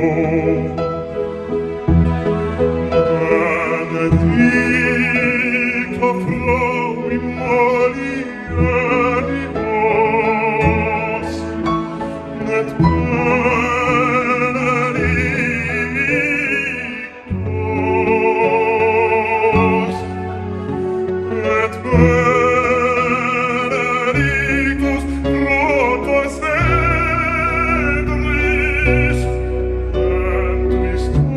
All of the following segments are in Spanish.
Benedicta Fraui Marianibus, et benedictus, et benedictus fructus ventris, ventris tui,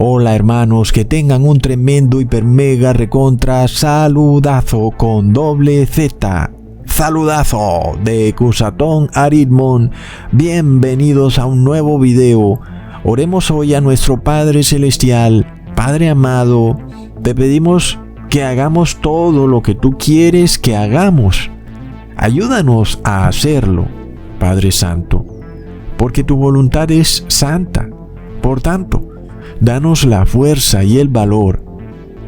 Hola hermanos, que tengan un tremendo hiper mega recontra saludazo con doble Z. Saludazo de Cusatón Aritmon. Bienvenidos a un nuevo video. Oremos hoy a nuestro Padre Celestial. Padre amado, te pedimos que hagamos todo lo que tú quieres que hagamos. Ayúdanos a hacerlo, Padre Santo, porque tu voluntad es santa. Por tanto, danos la fuerza y el valor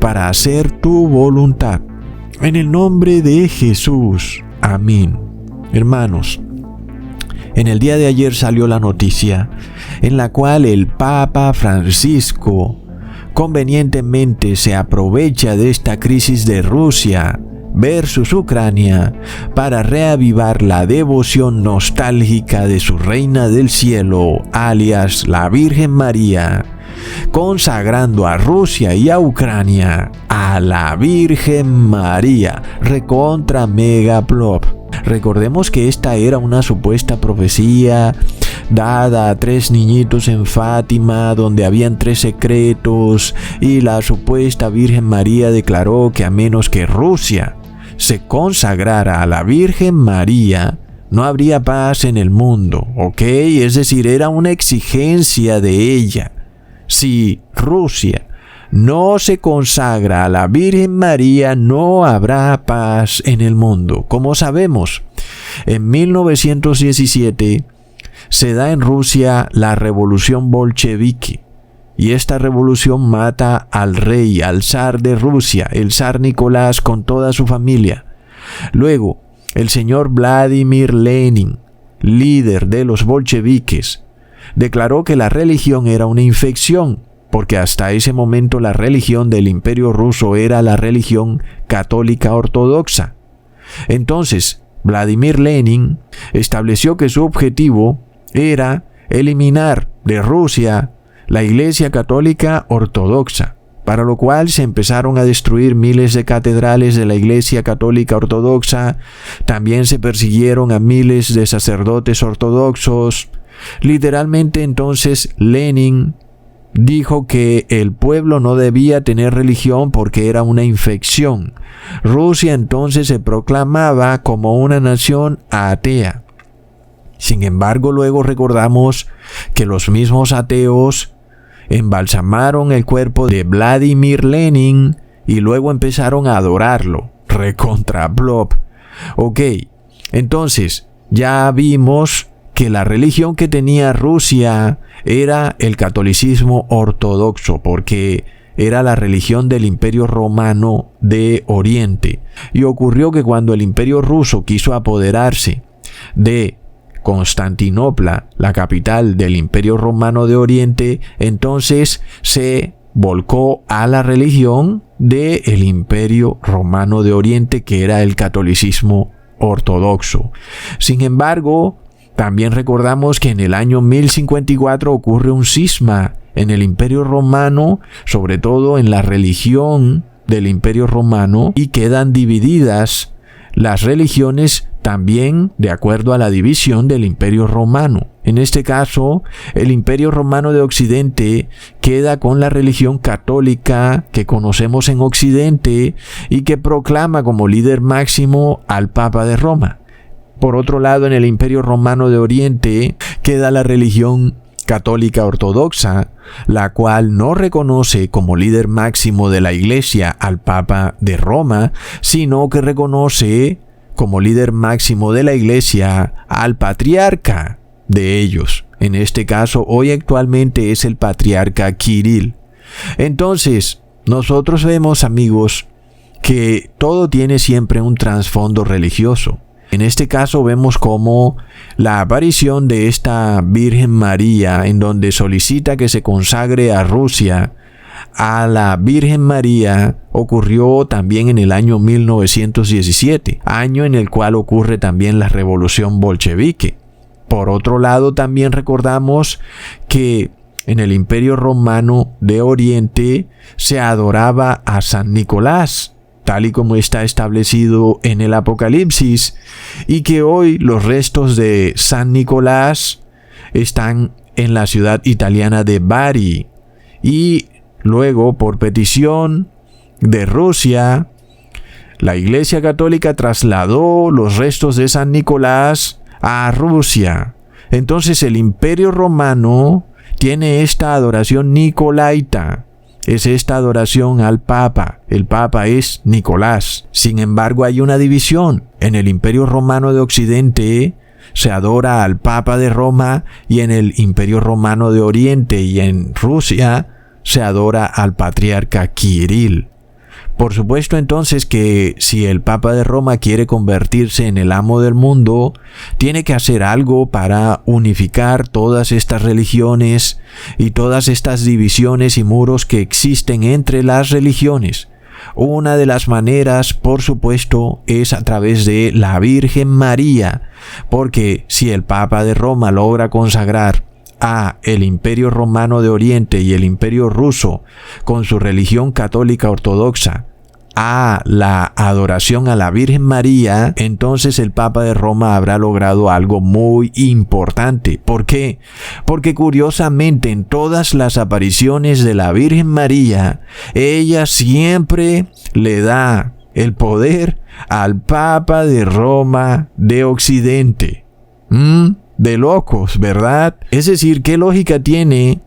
para hacer tu voluntad. En el nombre de Jesús. Amén. Hermanos, en el día de ayer salió la noticia en la cual el Papa Francisco convenientemente se aprovecha de esta crisis de Rusia versus Ucrania para reavivar la devoción nostálgica de su Reina del Cielo, alias la Virgen María, consagrando a Rusia y a Ucrania a la Virgen María, recontra mega plop. Recordemos que esta era una supuesta profecía dada a 3 niñitos en Fátima, donde habían 3 secretos, y la supuesta Virgen María declaró que a menos que Rusia se consagrara a la Virgen María, no habría paz en el mundo, ¿ok? Es decir, era una exigencia de ella. Si Rusia no se consagra a la Virgen María, no habrá paz en el mundo. Como sabemos, en 1917 se da en Rusia la revolución bolchevique, y esta revolución mata al rey, al zar de Rusia, el zar Nicolás, con toda su familia. Luego, el señor Vladimir Lenin, líder de los bolcheviques, declaró que la religión era una infección, porque hasta ese momento la religión del Imperio Ruso era la religión católica ortodoxa. Entonces, Vladimir Lenin estableció que su objetivo era eliminar de Rusia la Iglesia Católica Ortodoxa, para lo cual se empezaron a destruir miles de catedrales de la Iglesia Católica Ortodoxa. También se persiguieron a miles de sacerdotes ortodoxos. Literalmente, entonces, Lenin dijo que el pueblo no debía tener religión porque era una infección. Rusia entonces se proclamaba como una nación atea. Sin embargo, luego recordamos que los mismos ateos embalsamaron el cuerpo de Vladimir Lenin y luego empezaron a adorarlo. Recontra blop. Ok, entonces ya vimos que la religión que tenía Rusia era el catolicismo ortodoxo, porque era la religión del Imperio Romano de Oriente. Y ocurrió que cuando el Imperio Ruso quiso apoderarse de Constantinopla, la capital del Imperio Romano de Oriente, entonces se volcó a la religión del Imperio Romano de Oriente, que era el catolicismo ortodoxo. Sin embargo, también recordamos que en el año 1054 ocurre un cisma en el Imperio Romano, sobre todo en la religión del Imperio Romano, y quedan divididas las religiones también de acuerdo a la división del Imperio Romano. En este caso, el Imperio Romano de Occidente queda con la religión católica que conocemos en Occidente y que proclama como líder máximo al Papa de Roma. Por otro lado, en el Imperio Romano de Oriente queda la religión católica ortodoxa, la cual no reconoce como líder máximo de la Iglesia al Papa de Roma, sino que reconoce como líder máximo de la Iglesia al patriarca de ellos. En este caso, hoy actualmente es el patriarca Kirill. Entonces, nosotros vemos, amigos, que todo tiene siempre un trasfondo religioso. En este caso vemos como la aparición de esta Virgen María, en donde solicita que se consagre a Rusia, a la Virgen María, ocurrió también en el año 1917, año en el cual ocurre también la revolución bolchevique. Por otro lado, también recordamos que en el Imperio Romano de Oriente se adoraba a San Nicolás, tal y como está establecido en el Apocalipsis, y que hoy los restos de San Nicolás están en la ciudad italiana de Bari. Y luego, por petición de Rusia, la Iglesia Católica trasladó los restos de San Nicolás a Rusia. Entonces el Imperio Romano tiene esta adoración nicolaita. Es esta adoración al Papa. El Papa es Nicolás. Sin embargo, hay una división. En el Imperio Romano de Occidente se adora al Papa de Roma, y en el Imperio Romano de Oriente y en Rusia se adora al patriarca Kirill. Por supuesto entonces que si el Papa de Roma quiere convertirse en el amo del mundo, tiene que hacer algo para unificar todas estas religiones y todas estas divisiones y muros que existen entre las religiones. Una de las maneras, por supuesto, es a través de la Virgen María, porque si el Papa de Roma logra consagrar a el Imperio Romano de Oriente y el Imperio Ruso con su religión católica ortodoxa a la adoración a la Virgen María, entonces el Papa de Roma habrá logrado algo muy importante. ¿Por qué? Porque curiosamente en todas las apariciones de la Virgen María, ella siempre le da el poder al Papa de Roma de Occidente. De locos, ¿verdad? Es decir, ¿qué lógica tiene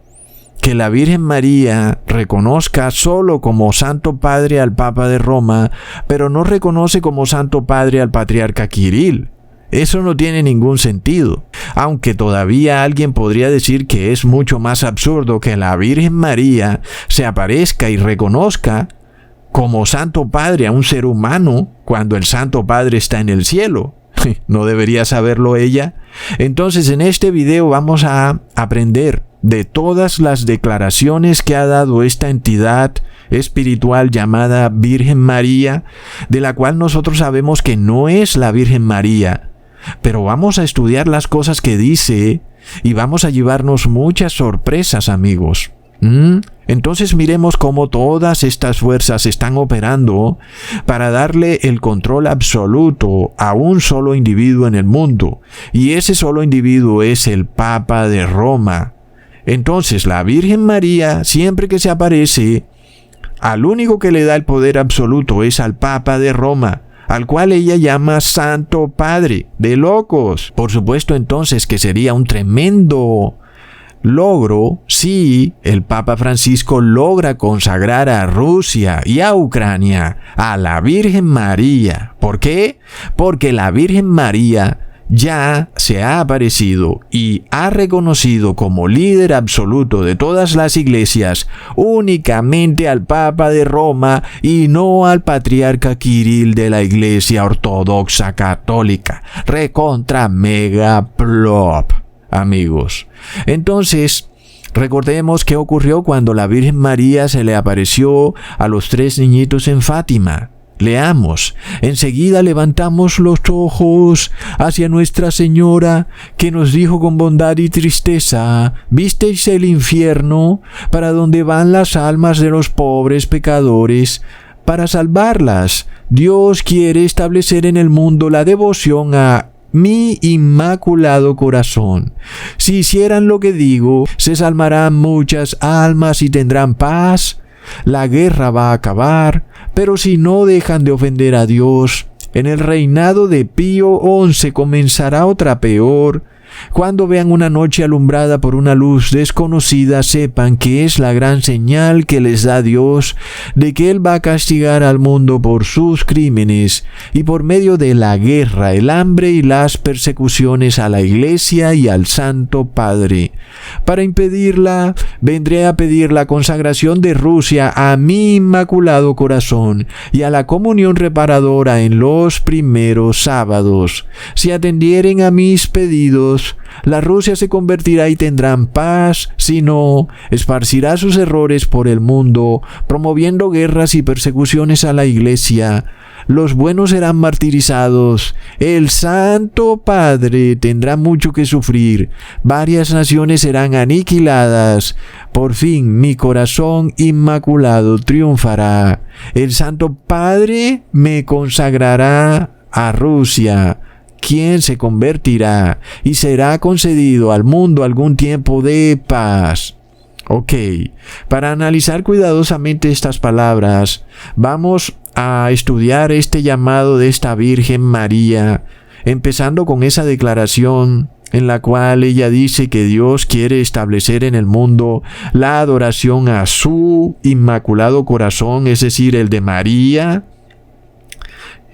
que la Virgen María reconozca solo como Santo Padre al Papa de Roma, pero no reconoce como Santo Padre al Patriarca Kirill? Eso no tiene ningún sentido. Aunque todavía alguien podría decir que es mucho más absurdo que la Virgen María se aparezca y reconozca como Santo Padre a un ser humano cuando el Santo Padre está en el cielo. ¿No debería saberlo ella? Entonces, en este video vamos a aprender de todas las declaraciones que ha dado esta entidad espiritual llamada Virgen María, de la cual nosotros sabemos que no es la Virgen María, pero vamos a estudiar las cosas que dice y vamos a llevarnos muchas sorpresas, amigos. Entonces miremos cómo todas estas fuerzas están operando para darle el control absoluto a un solo individuo en el mundo, y ese solo individuo es el Papa de Roma. Entonces la Virgen María, siempre que se aparece, al único que le da el poder absoluto es al Papa de Roma, al cual ella llama Santo Padre. De locos. Por supuesto entonces que sería un tremendo logro si el Papa Francisco logra consagrar a Rusia y a Ucrania a la Virgen María. ¿Por qué? Porque la Virgen María ya se ha aparecido y ha reconocido como líder absoluto de todas las iglesias únicamente al Papa de Roma y no al Patriarca Kirill de la Iglesia Ortodoxa Católica. Recontra mega plop, amigos. Entonces, recordemos qué ocurrió cuando la Virgen María se le apareció a los 3 niñitos en Fátima. Leamos. Enseguida levantamos los ojos hacia Nuestra Señora, que nos dijo con bondad y tristeza: ¿visteis el infierno, para donde van las almas de los pobres pecadores? para salvarlas. Dios quiere establecer en el mundo la devoción a mi inmaculado corazón. Si hicieran lo que digo, se salvarán muchas almas y tendrán paz. La guerra va a acabar, pero si no dejan de ofender a Dios, en el reinado de Pío XI comenzará otra peor. Cuando vean una noche alumbrada por una luz desconocida, sepan que es la gran señal que les da Dios de que Él va a castigar al mundo por sus crímenes y por medio de la guerra, el hambre y las persecuciones a la Iglesia y al Santo Padre. Para impedirla, vendré a pedir la consagración de Rusia a mi Inmaculado Corazón y a la comunión reparadora en los primeros sábados. Si atendieren a mis pedidos, la Rusia se convertirá y tendrán paz, si no, esparcirá sus errores por el mundo, promoviendo guerras y persecuciones a la Iglesia. Los buenos serán martirizados. El Santo Padre tendrá mucho que sufrir. Varias naciones serán aniquiladas. Por fin, mi corazón inmaculado triunfará. El Santo Padre me consagrará a Rusia, quien se convertirá y será concedido al mundo algún tiempo de paz. Ok, para analizar cuidadosamente estas palabras, vamos a estudiar este llamado de esta Virgen María, empezando con esa declaración en la cual ella dice que Dios quiere establecer en el mundo la adoración a su Inmaculado Corazón, es decir, el de María.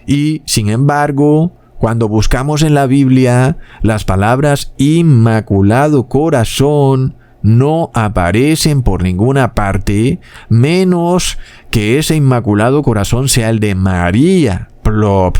Y, sin embargo, cuando buscamos en la Biblia, las palabras Inmaculado Corazón no aparecen por ninguna parte, menos que ese Inmaculado Corazón sea el de María. Plop.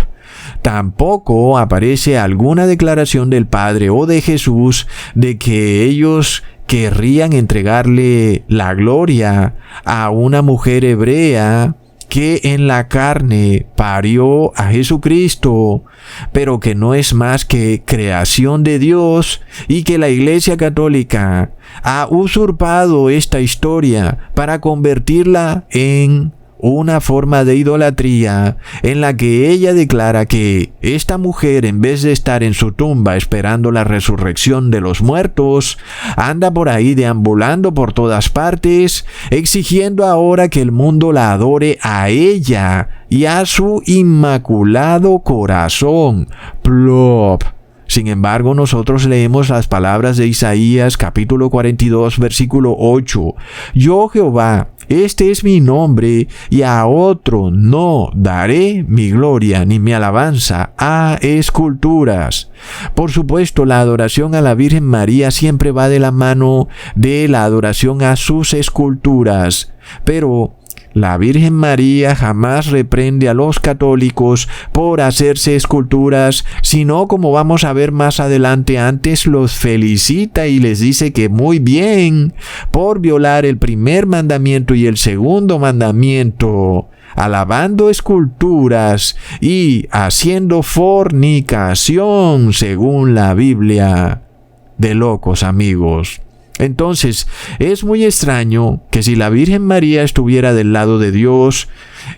Tampoco aparece alguna declaración del Padre o de Jesús de que ellos querrían entregarle la gloria a una mujer hebrea que en la carne parió a Jesucristo, pero que no es más que creación de Dios y que la Iglesia Católica ha usurpado esta historia para convertirla en una forma de idolatría en la que ella declara que esta mujer, en vez de estar en su tumba esperando la resurrección de los muertos, anda por ahí deambulando por todas partes, exigiendo ahora que el mundo la adore a ella y a su Inmaculado Corazón. Plop. Sin embargo, nosotros leemos las palabras de Isaías capítulo 42, versículo 8. Yo, Jehová, este es mi nombre, y a otro no daré mi gloria ni mi alabanza a esculturas. Por supuesto, la adoración a la Virgen María siempre va de la mano de la adoración a sus esculturas, pero la Virgen María jamás reprende a los católicos por hacerse esculturas, sino, como vamos a ver más adelante, antes los felicita y les dice que muy bien por violar el primer mandamiento y el segundo mandamiento, alabando esculturas y haciendo fornicación, según la Biblia. De locos, amigos. Entonces, es muy extraño que si la Virgen María estuviera del lado de Dios,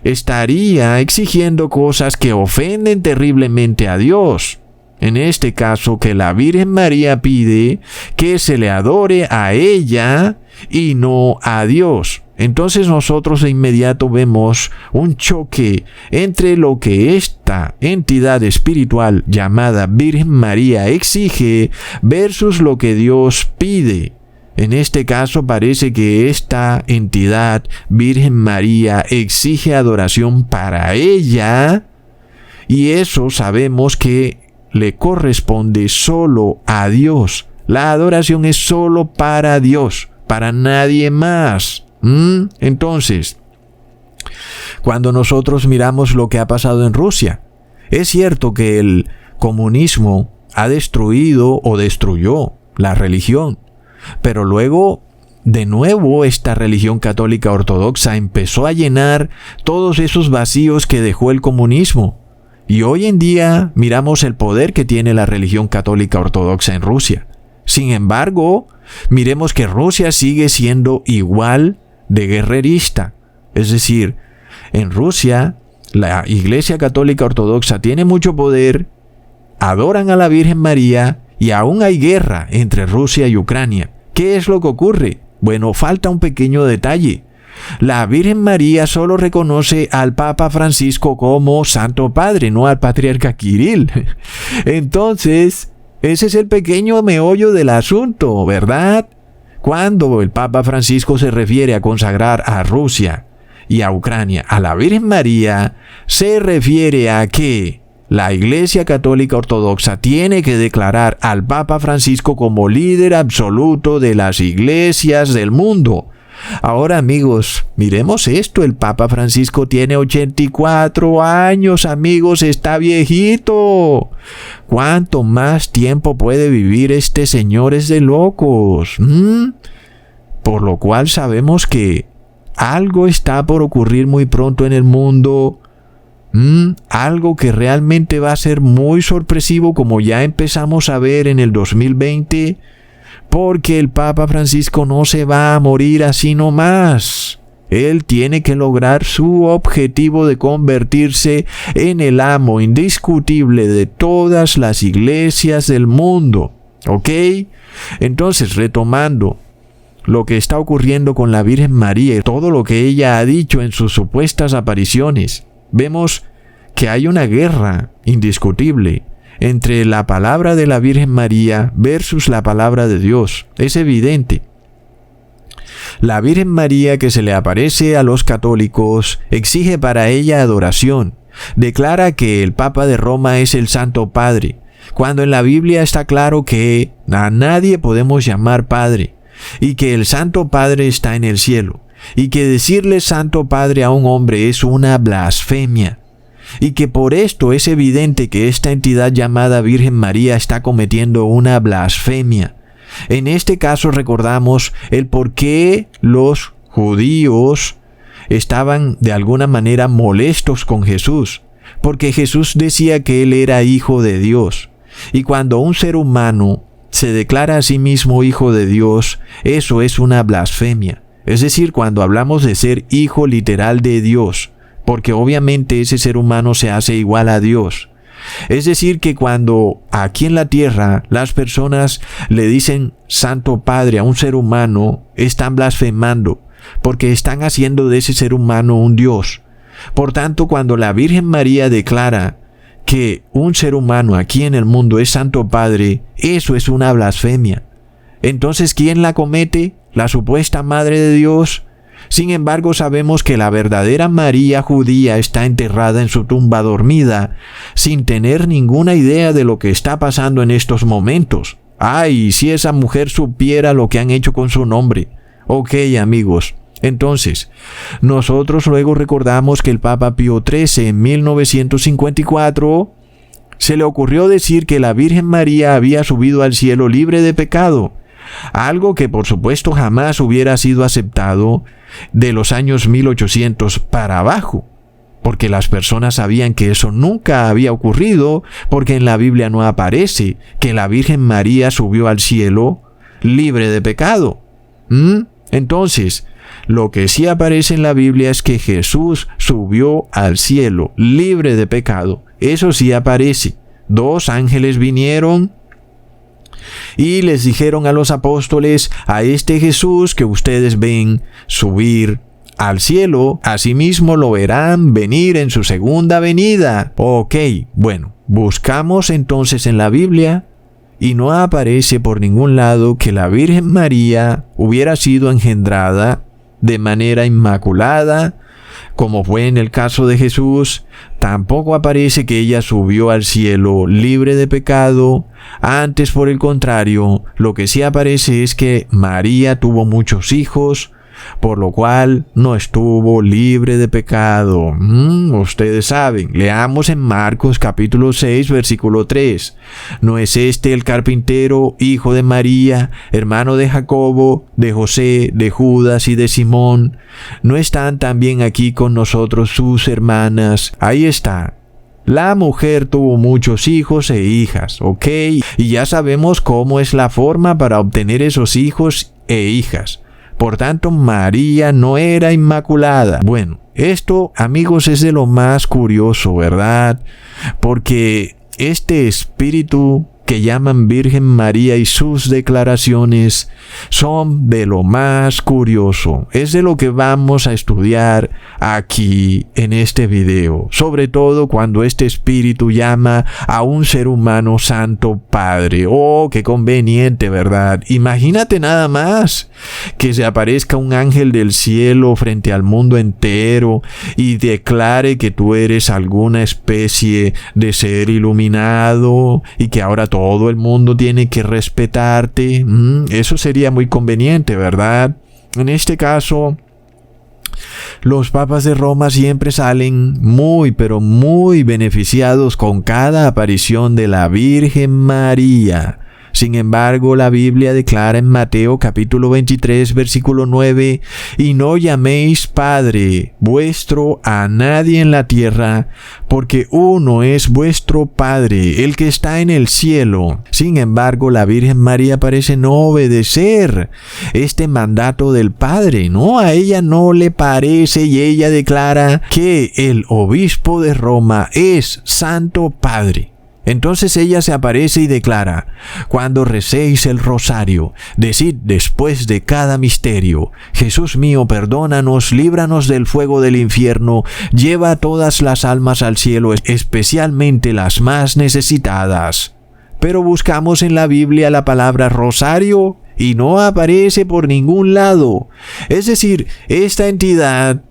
estaría exigiendo cosas que ofenden terriblemente a Dios. En este caso, que la Virgen María pide que se le adore a ella y no a Dios. Entonces nosotros de inmediato vemos un choque entre lo que esta entidad espiritual llamada Virgen María exige versus lo que Dios pide. En este caso parece que esta entidad, Virgen María, exige adoración para ella, y eso sabemos que le corresponde solo a Dios. La adoración es solo para Dios, para nadie más. Entonces, cuando nosotros miramos lo que ha pasado en Rusia, es cierto que el comunismo ha destruido o destruyó la religión, pero luego, de nuevo, esta religión católica ortodoxa empezó a llenar todos esos vacíos que dejó el comunismo. Y hoy en día miramos el poder que tiene la religión católica ortodoxa en Rusia. Sin embargo, miremos que Rusia sigue siendo igual de guerrerista. Es decir, En Rusia, la Iglesia Católica Ortodoxa tiene mucho poder, adoran a la Virgen María y aún hay guerra entre Rusia y Ucrania. ¿Qué es lo que ocurre? Bueno, falta un pequeño detalle. La Virgen María solo reconoce al Papa Francisco como Santo Padre, no al Patriarca Kirill. Entonces, ese es el pequeño meollo del asunto, ¿verdad? Cuando el Papa Francisco se refiere a consagrar a Rusia y a Ucrania a la Virgen María, se refiere a que la Iglesia Católica Ortodoxa tiene que declarar al Papa Francisco como líder absoluto de las iglesias del mundo. Ahora, amigos, miremos esto. El Papa Francisco tiene 84 años, amigos, está viejito. ¿Cuánto más tiempo puede vivir este señor? Es de locos. Por lo cual sabemos que algo está por ocurrir muy pronto en el mundo. Algo que realmente va a ser muy sorpresivo, como ya empezamos a ver en el 2020, porque el Papa Francisco no se va a morir así nomás. Él tiene que lograr su objetivo de convertirse en el amo indiscutible de todas las iglesias del mundo. ¿Ok? Entonces, retomando lo que está ocurriendo con la Virgen María y todo lo que ella ha dicho en sus supuestas apariciones, vemos que hay una guerra indiscutible entre la palabra de la Virgen María versus la palabra de Dios. Es evidente. La Virgen María, que se le aparece a los católicos, exige para ella adoración. Declara que el Papa de Roma es el Santo Padre, cuando en la Biblia está claro que a nadie podemos llamar Padre, y que el Santo Padre está en el cielo, y que decirle Santo Padre a un hombre es una blasfemia, y que por esto es evidente que esta entidad llamada Virgen María está cometiendo una blasfemia. En este caso recordamos el por qué los judíos estaban de alguna manera molestos con Jesús, porque Jesús decía que él era hijo de Dios, y cuando un ser humano se declara a sí mismo hijo de Dios, eso es una blasfemia. Es decir, cuando hablamos de ser hijo literal de Dios, porque obviamente ese ser humano se hace igual a Dios. Es decir, que cuando aquí en la tierra las personas le dicen Santo Padre a un ser humano, están blasfemando, porque están haciendo de ese ser humano un Dios. Por tanto, cuando la Virgen María declara que un ser humano aquí en el mundo es Santo Padre, eso es una blasfemia. Entonces, ¿quién la comete? La supuesta Madre de Dios. Sin embargo, sabemos que la verdadera María judía está enterrada en su tumba dormida, sin tener ninguna idea de lo que está pasando en estos momentos. ¡Ay, si esa mujer supiera lo que han hecho con su nombre! Ok, amigos. Entonces, nosotros luego recordamos que el Papa Pío XIII en 1954 se le ocurrió decir que la Virgen María había subido al cielo libre de pecado, algo que por supuesto jamás hubiera sido aceptado de los años 1800 para abajo, porque las personas sabían que eso nunca había ocurrido, porque en la Biblia no aparece que la Virgen María subió al cielo libre de pecado. Entonces, lo que sí aparece en la Biblia es que Jesús subió al cielo libre de pecado. Eso sí aparece. 2 ángeles vinieron y les dijeron a los apóstoles: a este Jesús que ustedes ven subir al cielo, asimismo lo verán venir en su segunda venida. Ok, bueno, buscamos entonces en la Biblia y no aparece por ningún lado que la Virgen María hubiera sido engendrada de manera inmaculada, como fue en el caso de Jesús. Tampoco aparece que ella subió al cielo libre de pecado. Antes, por el contrario, lo que sí aparece es que María tuvo muchos hijos, por lo cual no estuvo libre de pecado. Ustedes saben, leamos en Marcos capítulo 6, versículo 3. ¿No es este el carpintero, hijo de María, hermano de Jacobo, de José, de Judas y de Simón? ¿No están también aquí con nosotros sus hermanas? Ahí está. La mujer tuvo muchos hijos e hijas, ¿ok? Y ya sabemos cómo es la forma para obtener esos hijos e hijas. Por tanto, María no era inmaculada. Bueno, Esto, amigos, es de lo más curioso, ¿verdad? Porque este espíritu que llaman Virgen María y sus declaraciones son de lo más curioso. Es de lo que vamos a estudiar aquí en este video. Sobre todo cuando este espíritu llama a un ser humano Santo Padre. ¡Oh, qué conveniente!, ¿verdad? Imagínate nada más que se aparezca un ángel del cielo frente al mundo entero y declare que tú eres alguna especie de ser iluminado y que ahora todo el mundo tiene que respetarte. Eso sería muy conveniente, ¿verdad? En este caso, los papas de Roma siempre salen muy, pero muy beneficiados con cada aparición de la Virgen María. Sin embargo, la Biblia declara en Mateo capítulo 23, versículo 9, «Y no llaméis Padre vuestro a nadie en la tierra, porque uno es vuestro Padre, el que está en el cielo». Sin embargo, la Virgen María parece no obedecer este mandato del Padre, ¿no? A ella no le parece y ella declara que el obispo de Roma es Santo Padre. Entonces ella se aparece y declara: «Cuando recéis el rosario, decid después de cada misterio: Jesús mío, perdónanos, líbranos del fuego del infierno, lleva a todas las almas al cielo, especialmente las más necesitadas». Pero buscamos en la Biblia la palabra rosario y no aparece por ningún lado. Es decir, esta entidad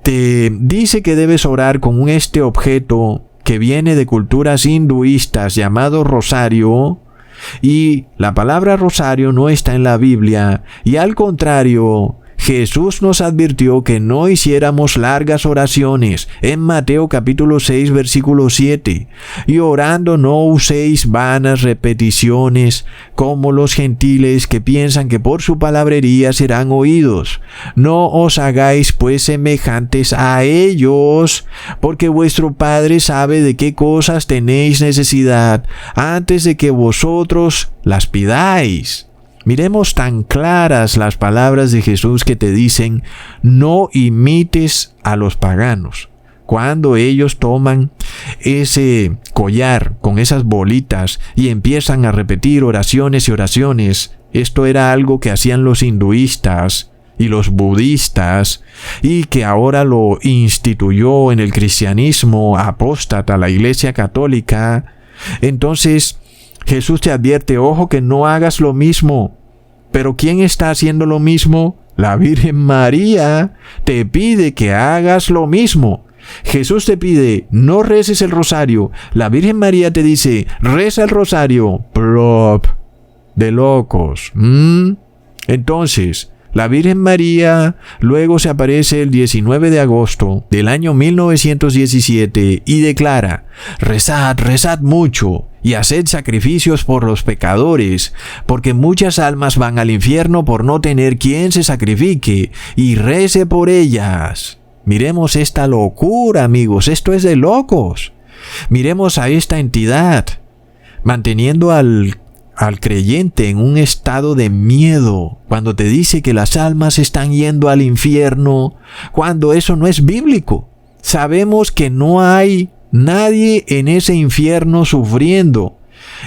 te dice que debes orar con este objeto que viene de culturas hinduistas llamado rosario, y la palabra rosario no está en la Biblia, y al contrario, Jesús nos advirtió que no hiciéramos largas oraciones en Mateo capítulo 6 versículo 7. «Y orando no uséis vanas repeticiones como los gentiles que piensan que por su palabrería serán oídos. No os hagáis pues semejantes a ellos, porque vuestro Padre sabe de qué cosas tenéis necesidad antes de que vosotros las pidáis». Miremos tan claras las palabras de Jesús que te dicen: no imites a los paganos. Cuando ellos toman ese collar con esas bolitas y empiezan a repetir oraciones y oraciones, esto era algo que hacían los hinduistas y los budistas, y que ahora lo instituyó en el cristianismo apóstata la Iglesia Católica. Entonces Jesús te advierte: ojo, que no hagas lo mismo. ¿Pero quién está haciendo lo mismo? La Virgen María te pide que hagas lo mismo. Jesús te pide: no reces el rosario. La Virgen María te dice: reza el rosario. Plop. De locos. Entonces, la Virgen María luego se aparece el 19 de agosto del año 1917 y declara: rezad, rezad mucho y haced sacrificios por los pecadores, porque muchas almas van al infierno por no tener quien se sacrifique, y rece por ellas. Miremos esta locura, amigos, esto es de locos. Miremos a esta entidad manteniendo al creyente en un estado de miedo cuando te dice que las almas están yendo al infierno, cuando eso no es bíblico. Sabemos que no hay nadie en ese infierno sufriendo,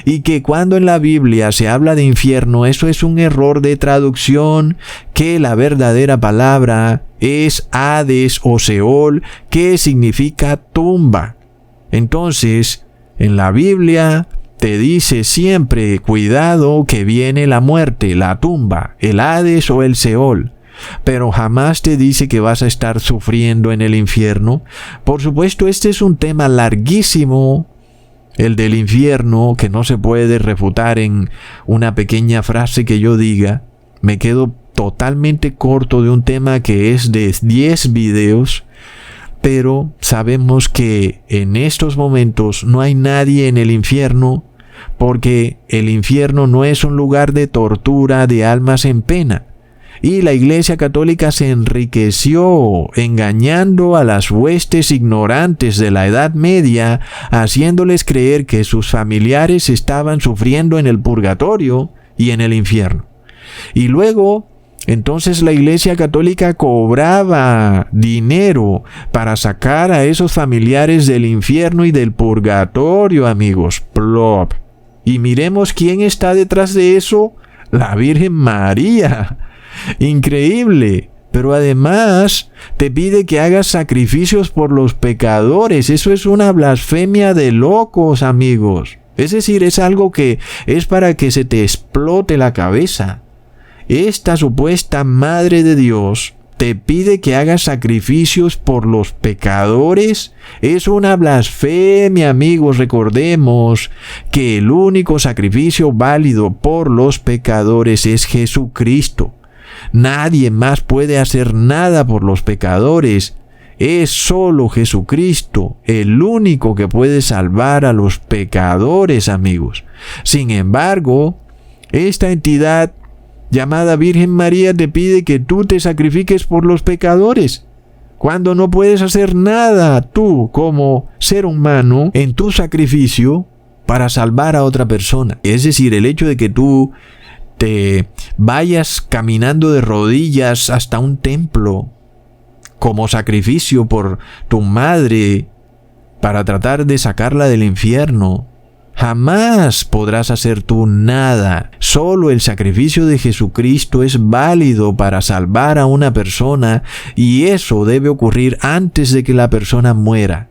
y que cuando en la Biblia se habla de infierno, eso es un error de traducción, que la verdadera palabra es Hades o Seol, que significa tumba. Entonces, en la Biblia te dice siempre: cuidado, que viene la muerte, la tumba, el Hades o el Seol. Pero jamás te dice que vas a estar sufriendo en el infierno. Por supuesto, este es un tema larguísimo, el del infierno, que no se puede refutar en una pequeña frase que yo diga. Me quedo totalmente corto de un tema que es de 10 videos. Pero sabemos que en estos momentos no hay nadie en el infierno, porque el infierno no es un lugar de tortura de almas en pena. Y la Iglesia Católica se enriqueció engañando a las huestes ignorantes de la Edad Media, haciéndoles creer que sus familiares estaban sufriendo en el purgatorio y en el infierno. Y luego Entonces la Iglesia Católica cobraba dinero para sacar a esos familiares del infierno y del purgatorio, amigos. Plop. Y miremos quién está detrás de eso. La Virgen María. Increíble. Pero además te pide que hagas sacrificios por los pecadores. Eso es una blasfemia de locos, amigos. Es decir, es algo que es para que se te explote la cabeza. Esta supuesta Madre de Dios te pide que hagas sacrificios por los pecadores. Es una blasfemia, amigos. Recordemos que el único sacrificio válido por los pecadores es Jesucristo. Nadie más puede hacer nada por los pecadores. Es solo Jesucristo, el único que puede salvar a los pecadores, amigos. Sin embargo, esta entidad llamada Virgen María te pide que tú te sacrifiques por los pecadores, cuando no puedes hacer nada tú como ser humano en tu sacrificio para salvar a otra persona. Es decir, el hecho de que tú te vayas caminando de rodillas hasta un templo como sacrificio por tu madre para tratar de sacarla del infierno, jamás podrás hacer tú nada. Solo el sacrificio de Jesucristo es válido para salvar a una persona, y eso debe ocurrir antes de que la persona muera,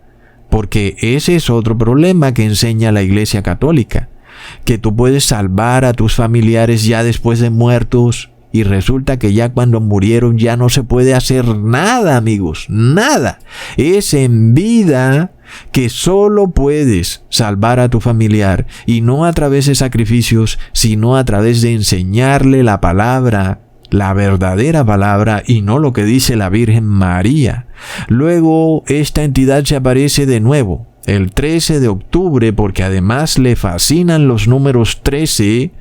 porque ese es otro problema que enseña la Iglesia Católica, que tú puedes salvar a tus familiares ya después de muertos, y resulta que ya cuando murieron ya no se puede hacer nada, amigos, nada. Es en vida que solo puedes salvar a tu familiar, y no a través de sacrificios, sino a través de enseñarle la palabra, la verdadera palabra, y no lo que dice la Virgen María. Luego esta entidad se aparece de nuevo el 13 de octubre, porque además le fascinan los números 13,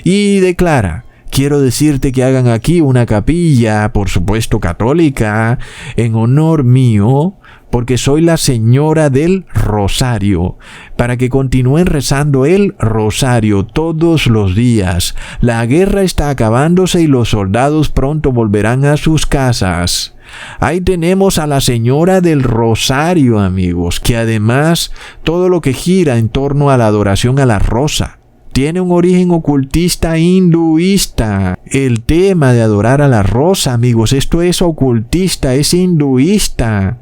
y declara: quiero decirte que hagan aquí una capilla, por supuesto católica, en honor mío, porque soy la señora del Rosario, para que continúen rezando el Rosario todos los días. La guerra está acabándose y los soldados pronto volverán a sus casas. Ahí tenemos a la señora del Rosario, amigos, que además todo lo que gira en torno a la adoración a la rosa tiene un origen ocultista hinduista. El tema de adorar a la rosa, amigos, esto es ocultista, es hinduista.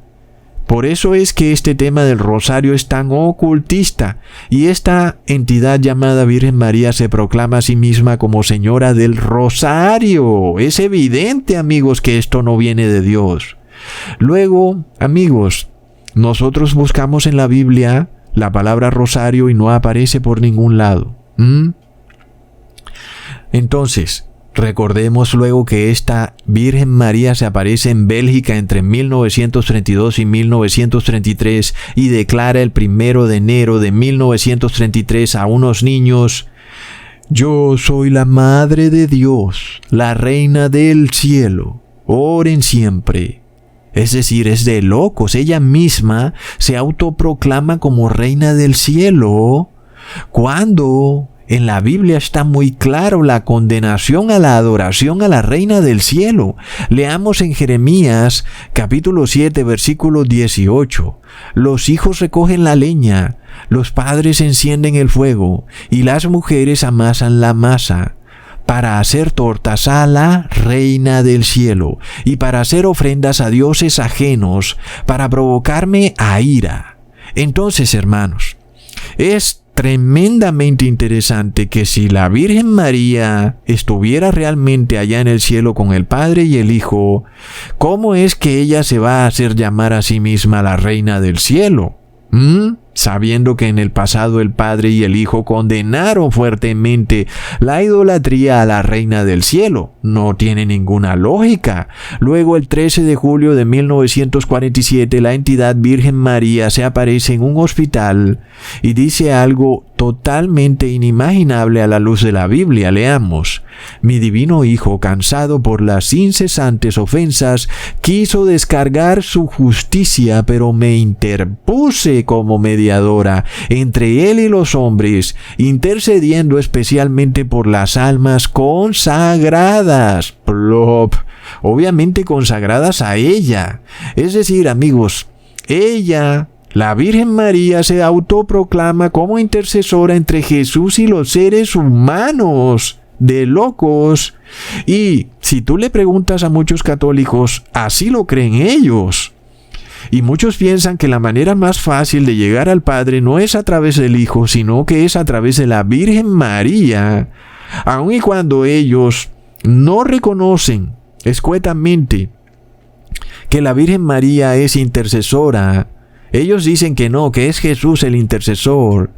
Por eso es que este tema del rosario es tan ocultista, y esta entidad llamada Virgen María se proclama a sí misma como Señora del Rosario. Es evidente, amigos, que esto no viene de Dios. Luego, amigos, nosotros buscamos en la Biblia la palabra rosario y no aparece por ningún lado. Entonces, recordemos luego que esta Virgen María se aparece en Bélgica entre 1932 y 1933 y declara el 1 de enero de 1933 a unos niños: yo soy la Madre de Dios, la Reina del Cielo, oren siempre. Es decir, es de locos. Ella misma se autoproclama como Reina del Cielo, cuando en la Biblia está muy claro la condenación a la adoración a la Reina del Cielo. Leamos en Jeremías capítulo 7 versículo 18. Los hijos recogen la leña, los padres encienden el fuego, y las mujeres amasan la masa, para hacer tortas a la Reina del Cielo, y para hacer ofrendas a dioses ajenos, para provocarme a ira. Entonces, hermanos, es tremendamente interesante que si la Virgen María estuviera realmente allá en el cielo con el Padre y el Hijo, ¿cómo es que ella se va a hacer llamar a sí misma la Reina del Cielo? Sabiendo que en el pasado el Padre y el Hijo condenaron fuertemente la idolatría a la Reina del Cielo. No tiene ninguna lógica. Luego, el 13 de julio de 1947, la entidad Virgen María se aparece en un hospital y dice algo totalmente inimaginable a la luz de la Biblia. Leamos: mi divino Hijo, cansado por las incesantes ofensas, quiso descargar su justicia, pero me interpuse como mediador mediadora entre Él y los hombres, intercediendo especialmente por las almas consagradas. Plop. Obviamente consagradas a ella. Es decir, amigos, ella, la Virgen María, se autoproclama como intercesora entre Jesús y los seres humanos. De locos. Y si tú le preguntas a muchos católicos, así lo creen ellos. Y muchos piensan que la manera más fácil de llegar al Padre no es a través del Hijo, sino que es a través de la Virgen María. Aun y cuando ellos no reconocen escuetamente que la Virgen María es intercesora, ellos dicen que no, que es Jesús el intercesor.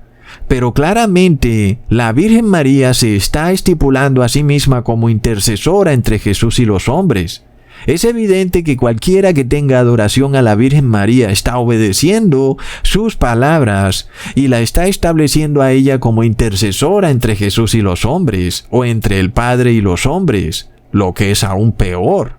Pero claramente la Virgen María se está estipulando a sí misma como intercesora entre Jesús y los hombres. Es evidente que cualquiera que tenga adoración a la Virgen María está obedeciendo sus palabras y la está estableciendo a ella como intercesora entre Jesús y los hombres, o entre el Padre y los hombres, lo que es aún peor.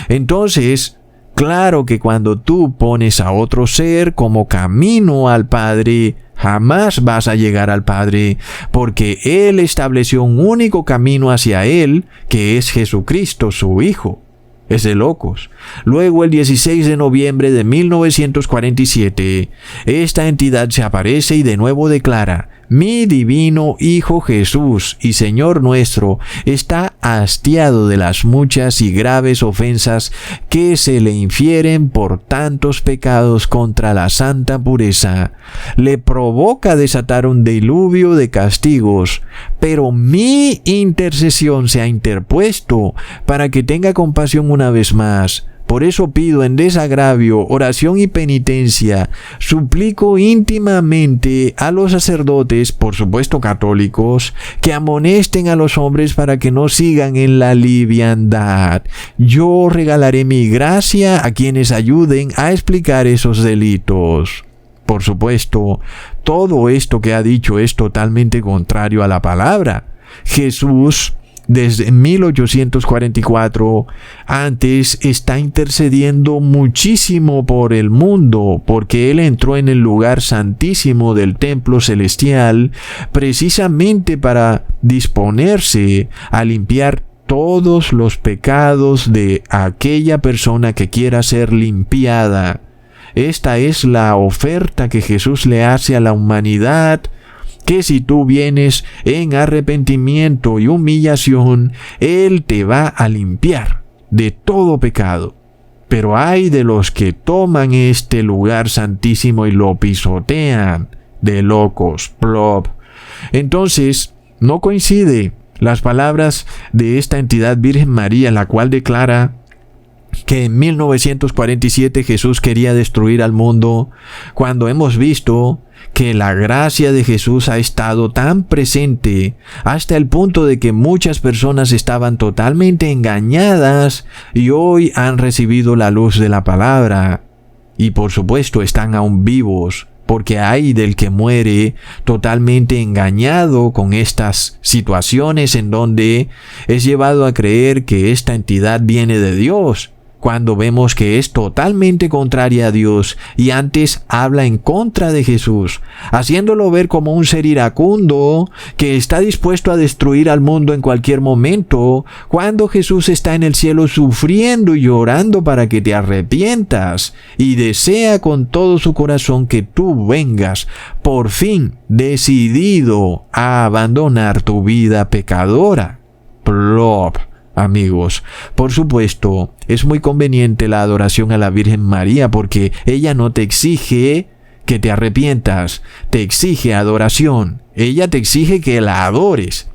Entonces, claro que cuando tú pones a otro ser como camino al Padre, jamás vas a llegar al Padre, porque Él estableció un único camino hacia Él, que es Jesucristo, su Hijo. Es de locos. Luego, el 16 de noviembre de 1947, esta entidad se aparece y de nuevo declara: mi divino Hijo Jesús y Señor nuestro está hastiado de las muchas y graves ofensas que se le infieren por tantos pecados contra la santa pureza. Le provoca desatar un diluvio de castigos, pero mi intercesión se ha interpuesto para que tenga compasión una vez más. Por eso pido en desagravio, oración y penitencia, suplico íntimamente a los sacerdotes, por supuesto católicos, que amonesten a los hombres para que no sigan en la liviandad. Yo regalaré mi gracia a quienes ayuden a explicar esos delitos. Por supuesto, todo esto que ha dicho es totalmente contrario a la palabra. Jesús, desde 1844, antes está intercediendo muchísimo por el mundo, porque Él entró en el lugar santísimo del templo celestial precisamente para disponerse a limpiar todos los pecados de aquella persona que quiera ser limpiada. Esta es la oferta que Jesús le hace a la humanidad, que si tú vienes en arrepentimiento y humillación, Él te va a limpiar de todo pecado. Pero hay de los que toman este lugar santísimo y lo pisotean, de locos, plop. Entonces, no coincide las palabras de esta entidad Virgen María, la cual declara que en 1947 Jesús quería destruir al mundo, cuando hemos visto que la gracia de Jesús ha estado tan presente hasta el punto de que muchas personas estaban totalmente engañadas y hoy han recibido la luz de la palabra y por supuesto están aún vivos, porque hay del que muere totalmente engañado con estas situaciones en donde es llevado a creer que esta entidad viene de Dios, cuando vemos que es totalmente contraria a Dios y antes habla en contra de Jesús, haciéndolo ver como un ser iracundo que está dispuesto a destruir al mundo en cualquier momento, cuando Jesús está en el cielo sufriendo y llorando para que te arrepientas y desea con todo su corazón que tú vengas por fin decidido a abandonar tu vida pecadora. Plop. Amigos, por supuesto, es muy conveniente la adoración a la Virgen María porque ella no te exige que te arrepientas, te exige adoración, ella te exige que la adores,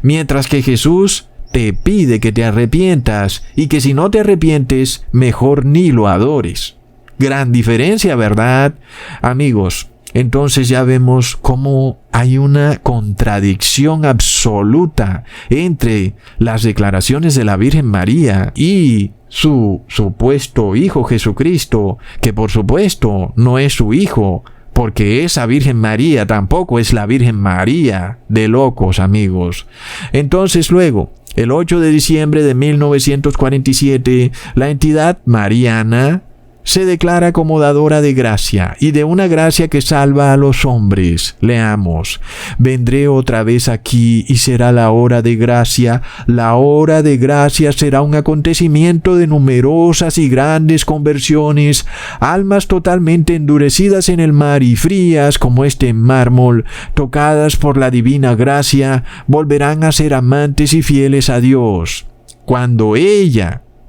mientras que Jesús te pide que te arrepientas y que si no te arrepientes, mejor ni lo adores. Gran diferencia, ¿verdad? Amigos, entonces ya vemos cómo hay una contradicción absoluta entre las declaraciones de la Virgen María y su supuesto Hijo Jesucristo, que por supuesto no es su Hijo, porque esa Virgen María tampoco es la Virgen María. De locos, amigos. Entonces luego, el 8 de diciembre de 1947, la entidad mariana se declara como dadora de gracia y de una gracia que salva a los hombres. Leamos: vendré otra vez aquí y será la hora de gracia. La hora de gracia será un acontecimiento de numerosas y grandes conversiones. Almas totalmente endurecidas en el mar y frías como este mármol, tocadas por la divina gracia, volverán a ser amantes y fieles a Dios. Cuando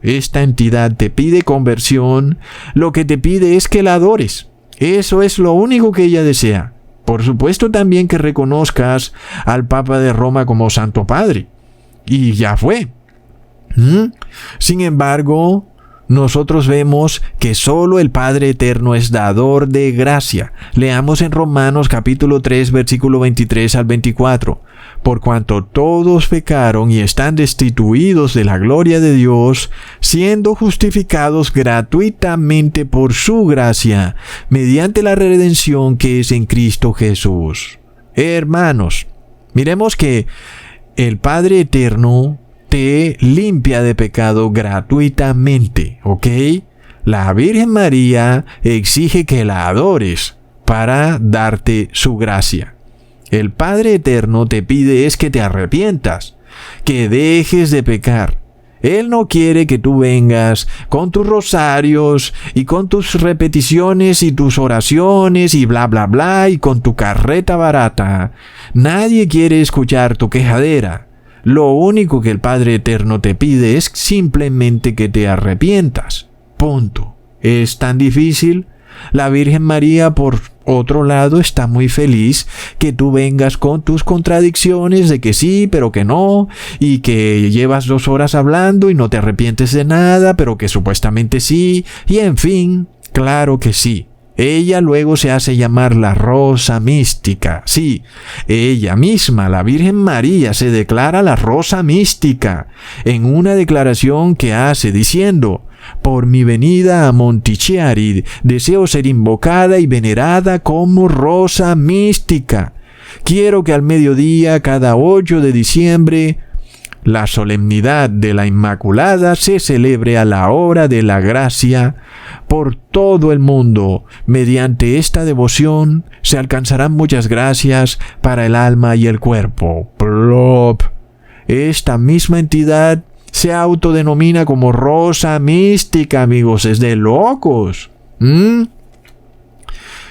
esta entidad te pide conversión, lo que te pide es que la adores. Eso es lo único que ella desea. Por supuesto también que reconozcas al Papa de Roma como Santo Padre. Y ya fue. Sin embargo, nosotros vemos que solo el Padre Eterno es dador de gracia. Leamos en Romanos capítulo 3, versículo 23 al 24. Por cuanto todos pecaron y están destituidos de la gloria de Dios, siendo justificados gratuitamente por su gracia, mediante la redención que es en Cristo Jesús. Hermanos, miremos que el Padre Eterno te limpia de pecado gratuitamente, ¿ok? La Virgen María exige que la adores para darte su gracia. El Padre Eterno te pide es que te arrepientas, que dejes de pecar. Él no quiere que tú vengas con tus rosarios y con tus repeticiones y tus oraciones y bla bla bla y con tu carreta barata. Nadie quiere escuchar tu quejadera. Lo único que el Padre Eterno te pide es simplemente que te arrepientas. Punto. ¿Es tan difícil? La Virgen María, por otro lado, está muy feliz que tú vengas con tus contradicciones de que sí, pero que no, y que llevas 2 horas hablando y no te arrepientes de nada, pero que supuestamente sí, y en fin, claro que sí. Ella luego se hace llamar la Rosa Mística. Sí, ella misma, la Virgen María, se declara la Rosa Mística en una declaración que hace diciendo: por mi venida a Montichiari, deseo ser invocada y venerada como Rosa Mística. Quiero que al mediodía, cada 8 de diciembre, la solemnidad de la Inmaculada se celebre a la hora de la gracia por todo el mundo. Mediante esta devoción se alcanzarán muchas gracias para el alma y el cuerpo. Plop. Esta misma entidad se autodenomina como Rosa Mística, amigos. Es de locos.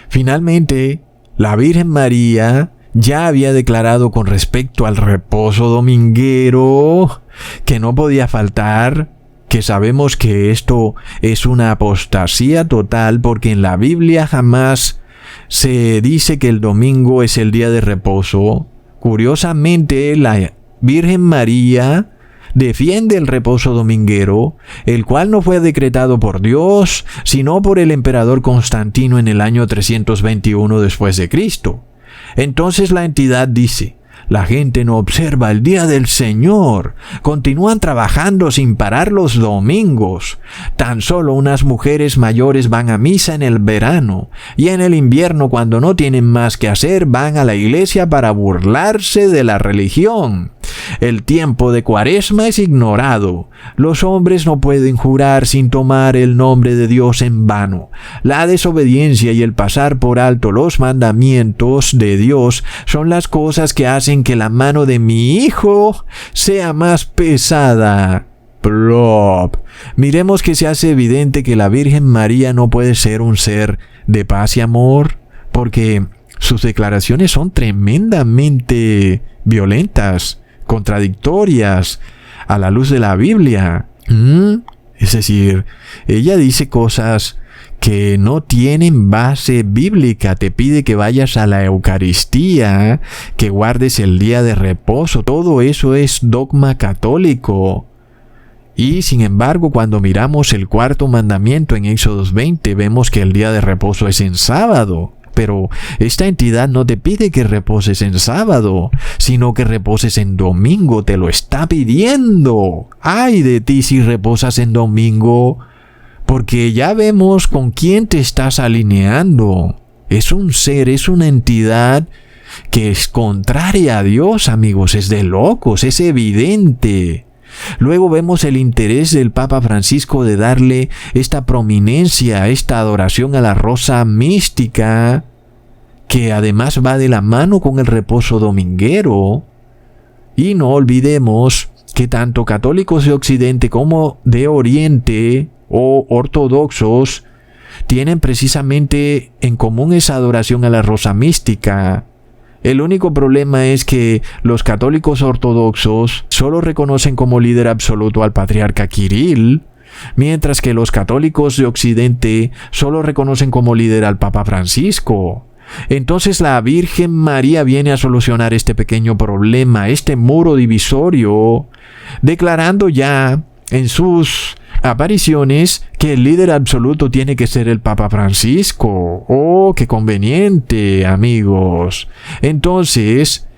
Finalmente, la Virgen María ya había declarado con respecto al reposo dominguero que no podía faltar, que sabemos que esto es una apostasía total, porque en la Biblia jamás se dice que el domingo es el día de reposo. Curiosamente, la Virgen María defiende el reposo dominguero, el cual no fue decretado por Dios, sino por el emperador Constantino en el año 321 después de Cristo. Entonces la entidad dice: la gente no observa el día del Señor, continúan trabajando sin parar los domingos. Tan solo unas mujeres mayores van a misa en el verano, y en el invierno, cuando no tienen más que hacer, van a la iglesia para burlarse de la religión. El tiempo de Cuaresma es ignorado. Los hombres no pueden jurar sin tomar el nombre de Dios en vano. La desobediencia y el pasar por alto los mandamientos de Dios son las cosas que hacen que la mano de mi hijo sea más pesada. Plop. Miremos que se hace evidente que la Virgen María no puede ser un ser de paz y amor, porque sus declaraciones son tremendamente violentas, contradictorias a la luz de la Biblia. Es decir, ella dice cosas que no tienen base bíblica. Te pide que vayas a la Eucaristía, que guardes el día de reposo. Todo eso es dogma católico. Y sin embargo, cuando miramos el 4º mandamiento en Éxodo 20, vemos que el día de reposo es en sábado. Pero esta entidad no te pide que reposes en sábado, sino que reposes en domingo. Te lo está pidiendo. ¡Ay de ti si reposas en domingo! Porque ya vemos con quién te estás alineando. Es un ser, es una entidad que es contraria a Dios, amigos. Es de locos, es evidente. Luego vemos el interés del Papa Francisco de darle esta prominencia, esta adoración a la rosa mística, que además va de la mano con el reposo dominguero. Y no olvidemos que tanto católicos de Occidente como de Oriente o ortodoxos tienen precisamente en común esa adoración a la rosa mística. El único problema es que los católicos ortodoxos solo reconocen como líder absoluto al patriarca Kirill, mientras que los católicos de Occidente solo reconocen como líder al Papa Francisco. Entonces la Virgen María viene a solucionar este pequeño problema, este muro divisorio, declarando ya en sus apariciones que el líder absoluto tiene que ser el Papa Francisco. ¡Oh, qué conveniente, amigos! Entonces,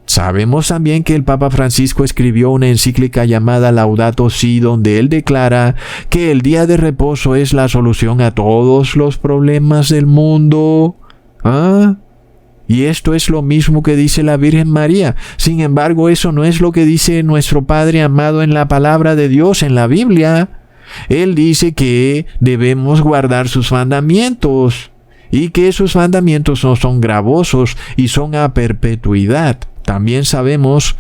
sabemos también que el Papa Francisco escribió una encíclica llamada Laudato Si, donde él declara que el día de reposo es la solución a todos los problemas del mundo. ¿Ah? Y esto es lo mismo que dice la Virgen María. Sin embargo, eso no es lo que dice nuestro Padre amado en la palabra de Dios, en la Biblia. Él dice que debemos guardar sus mandamientos y que sus mandamientos no son gravosos y son a perpetuidad. También sabemos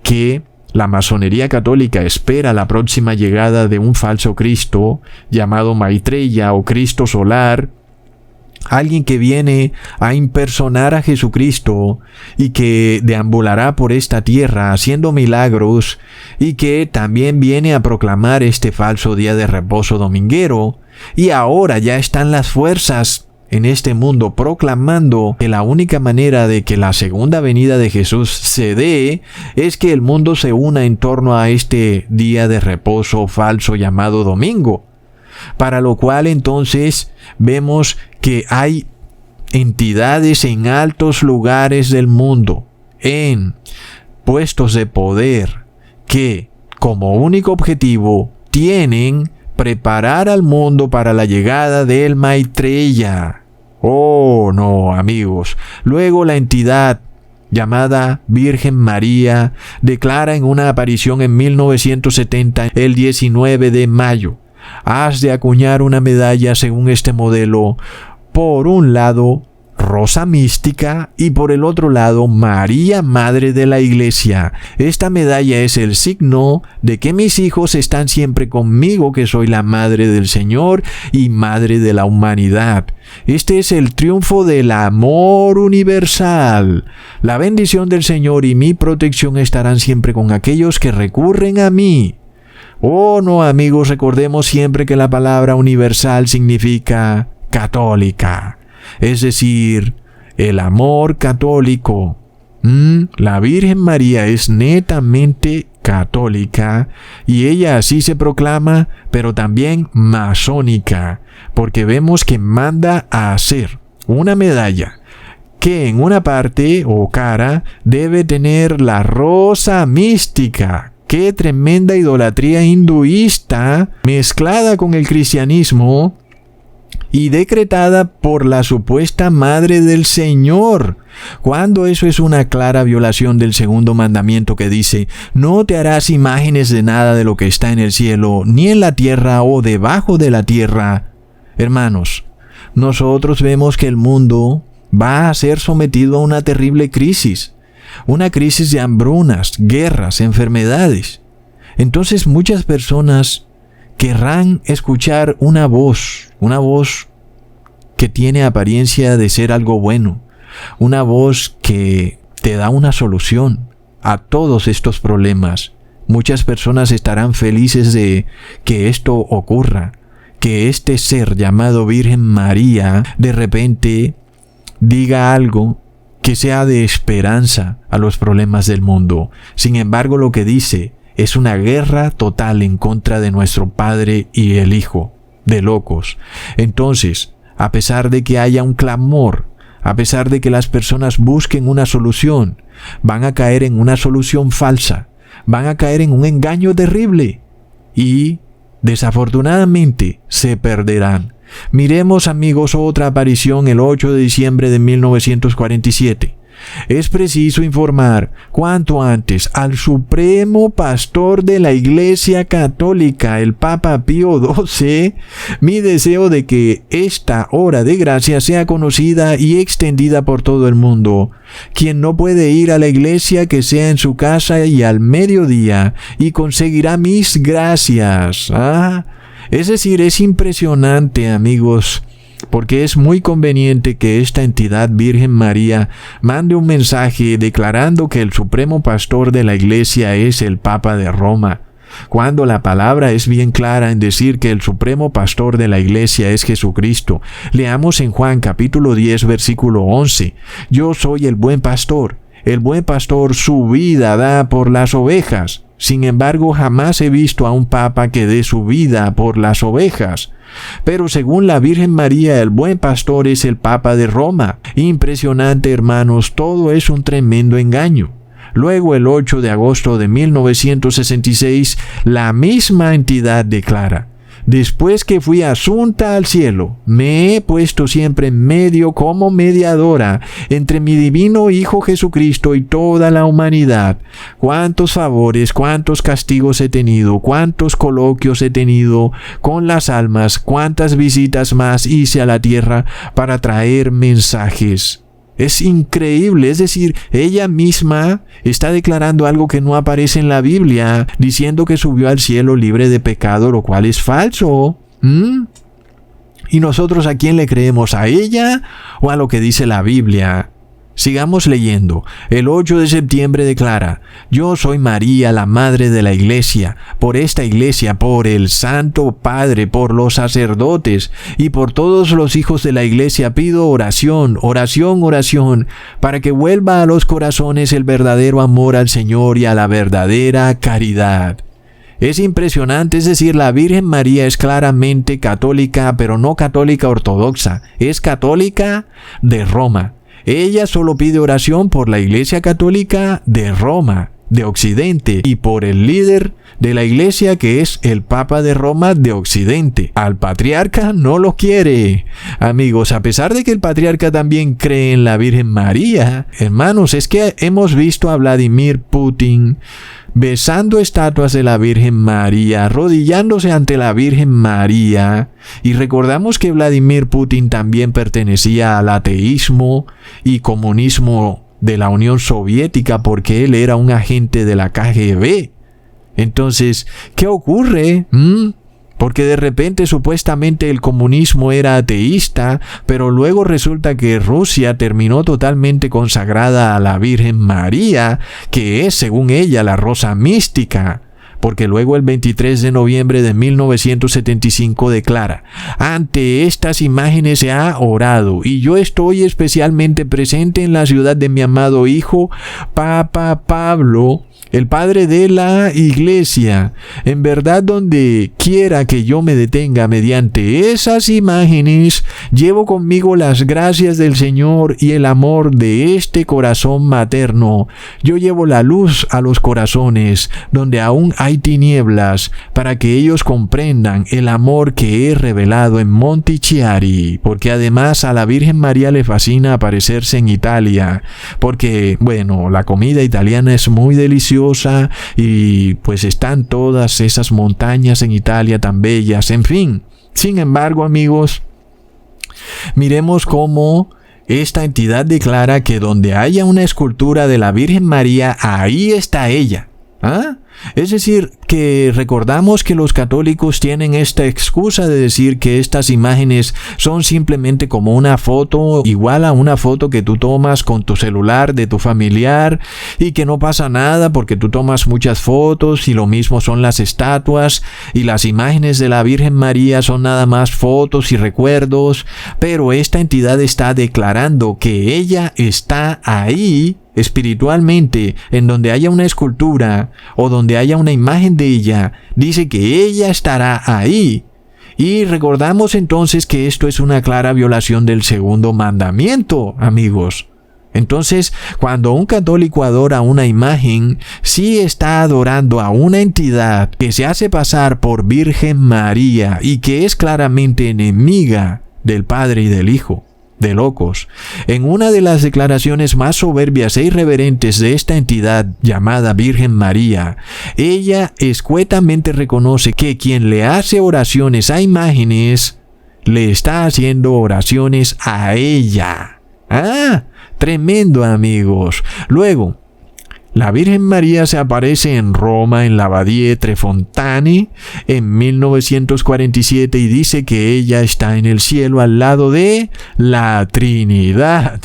que la masonería católica espera la próxima llegada de un falso Cristo llamado Maitreya o Cristo solar, alguien que viene a impersonar a Jesucristo y que deambulará por esta tierra haciendo milagros y que también viene a proclamar este falso día de reposo dominguero. Y ahora ya están las fuerzas en este mundo proclamando que la única manera de que la segunda venida de Jesús se dé es que el mundo se una en torno a este día de reposo falso llamado domingo. Para lo cual entonces vemos que hay entidades en altos lugares del mundo, en puestos de poder, que como único objetivo tienen preparar al mundo para la llegada del Maitreya. Oh, no, amigos. Luego la entidad llamada Virgen María declara en una aparición en 1970, el 19 de mayo, has de acuñar una medalla según este modelo, por un lado rosa mística y por el otro lado María, Madre de la Iglesia. Esta medalla es el signo de que mis hijos están siempre conmigo, que soy la Madre del Señor y Madre de la humanidad. Este es el triunfo del amor universal. La bendición del Señor y mi protección estarán siempre con aquellos que recurren a mí. Oh, no, amigos, recordemos siempre que la palabra universal significa católica, es decir, el amor católico. La Virgen María es netamente católica y ella así se proclama, pero también masónica, porque vemos que manda a hacer una medalla que en una parte o cara debe tener la rosa mística. ¡Qué tremenda idolatría hinduista mezclada con el cristianismo y decretada por la supuesta Madre del Señor! Cuando eso es una clara violación del segundo mandamiento que dice: no te harás imágenes de nada de lo que está en el cielo, ni en la tierra o debajo de la tierra. Hermanos, nosotros vemos que el mundo va a ser sometido a una terrible crisis. Una crisis de hambrunas, guerras, enfermedades. Entonces muchas personas querrán escuchar una voz que tiene apariencia de ser algo bueno, una voz que te da una solución a todos estos problemas. Muchas personas estarán felices de que esto ocurra, que este ser llamado Virgen María de repente diga algo que sea de esperanza a los problemas del mundo. Sin embargo, lo que dice es una guerra total en contra de nuestro Padre y el Hijo, de locos. Entonces, a pesar de que haya un clamor, a pesar de que las personas busquen una solución, van a caer en una solución falsa, van a caer en un engaño terrible y, desafortunadamente, se perderán. Miremos, amigos, otra aparición el 8 de diciembre de 1947. Es preciso informar cuanto antes al Supremo Pastor de la Iglesia Católica, el Papa Pío XII, mi deseo de que esta hora de gracia sea conocida y extendida por todo el mundo. Quien no puede ir a la iglesia, que sea en su casa y al mediodía, y conseguirá mis gracias. Es decir, es impresionante, amigos, porque es muy conveniente que esta entidad Virgen María mande un mensaje declarando que el Supremo Pastor de la Iglesia es el Papa de Roma, cuando la palabra es bien clara en decir que el Supremo Pastor de la Iglesia es Jesucristo. Leamos en Juan capítulo 10, versículo 11. Yo soy el buen pastor su vida da por las ovejas. Sin embargo, jamás he visto a un papa que dé su vida por las ovejas. Pero según la Virgen María, el buen pastor es el Papa de Roma. Impresionante, hermanos, todo es un tremendo engaño. Luego, el 8 de agosto de 1966, la misma entidad declara: después que fui asunta al cielo, me he puesto siempre en medio como mediadora entre mi divino Hijo Jesucristo y toda la humanidad. Cuántos favores, cuántos castigos he tenido, cuántos coloquios he tenido con las almas, cuántas visitas más hice a la tierra para traer mensajes. Es increíble, es decir, ella misma está declarando algo que no aparece en la Biblia, diciendo que subió al cielo libre de pecado, lo cual es falso. ¿Y nosotros a quién le creemos? ¿A ella o a lo que dice la Biblia? Sigamos leyendo. El 8 de septiembre declara: yo soy María, la Madre de la Iglesia. Por esta Iglesia, por el Santo Padre, por los sacerdotes y por todos los hijos de la Iglesia pido oración, oración, oración, para que vuelva a los corazones el verdadero amor al Señor y a la verdadera caridad. Es impresionante, es decir, la Virgen María es claramente católica, pero no católica ortodoxa, es católica de Roma. Ella solo pide oración por la Iglesia Católica de Roma, de Occidente, y por el líder de la Iglesia, que es el Papa de Roma de Occidente. Al patriarca no lo quiere. Amigos, a pesar de que el patriarca también cree en la Virgen María, hermanos, es que hemos visto a Vladimir Putin besando estatuas de la Virgen María, arrodillándose ante la Virgen María, y recordamos que Vladimir Putin también pertenecía al ateísmo y comunismo de la Unión Soviética, porque él era un agente de la KGB. Entonces, ¿qué ocurre? Porque de repente supuestamente el comunismo era ateísta, pero luego resulta que Rusia terminó totalmente consagrada a la Virgen María, que es, según ella, la rosa mística. Porque luego el 23 de noviembre de 1975 declara: ante estas imágenes se ha orado, y yo estoy especialmente presente en la ciudad de mi amado hijo, Papa Pablo, el padre de la Iglesia. En verdad, donde quiera que yo me detenga mediante esas imágenes, llevo conmigo las gracias del Señor y el amor de este corazón materno. Yo llevo la luz a los corazones donde aún hay tinieblas, para que ellos comprendan el amor que he revelado en Montichiari, porque además a la Virgen María le fascina aparecerse en Italia, porque, bueno, la comida italiana es muy deliciosa, y pues están todas esas montañas en Italia tan bellas, en fin. Sin embargo, amigos, miremos cómo esta entidad declara que donde haya una escultura de la Virgen María, ahí está ella. Es decir, que recordamos que los católicos tienen esta excusa de decir que estas imágenes son simplemente como una foto, igual a una foto que tú tomas con tu celular de tu familiar, y que no pasa nada porque tú tomas muchas fotos, y lo mismo son las estatuas, y las imágenes de la Virgen María son nada más fotos y recuerdos. Pero esta entidad está declarando que ella está ahí espiritualmente, en donde haya una escultura o donde haya una imagen de ella, dice que ella estará ahí. Y recordamos entonces que esto es una clara violación del segundo mandamiento, amigos. Entonces, cuando un católico adora una imagen, sí está adorando a una entidad que se hace pasar por Virgen María y que es claramente enemiga del Padre y del Hijo. De locos. En una de las declaraciones más soberbias e irreverentes de esta entidad llamada Virgen María, ella escuetamente reconoce que quien le hace oraciones a imágenes, le está haciendo oraciones a ella. ¡Ah! Tremendo, amigos. Luego, la Virgen María se aparece en Roma, en la Abadía de Trefontane, en 1947 y dice que ella está en el cielo al lado de la Trinidad.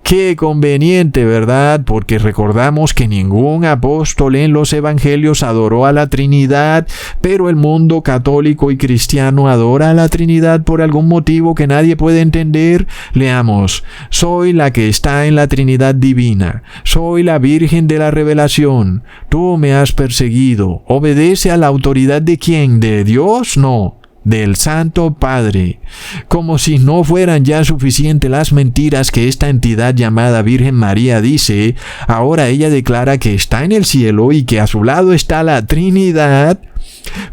Qué conveniente, ¿verdad? Porque recordamos que ningún apóstol en los evangelios adoró a la Trinidad, pero el mundo católico y cristiano adora a la Trinidad por algún motivo que nadie puede entender. Leamos: soy la que está en la Trinidad divina, soy la Virgen de la Revelación, tú me has perseguido. ¿Obedece a la autoridad de quién? ¿De Dios? No, del Santo Padre. Como si no fueran ya suficientes las mentiras que esta entidad llamada Virgen María dice, ahora ella declara que está en el cielo y que a su lado está la Trinidad,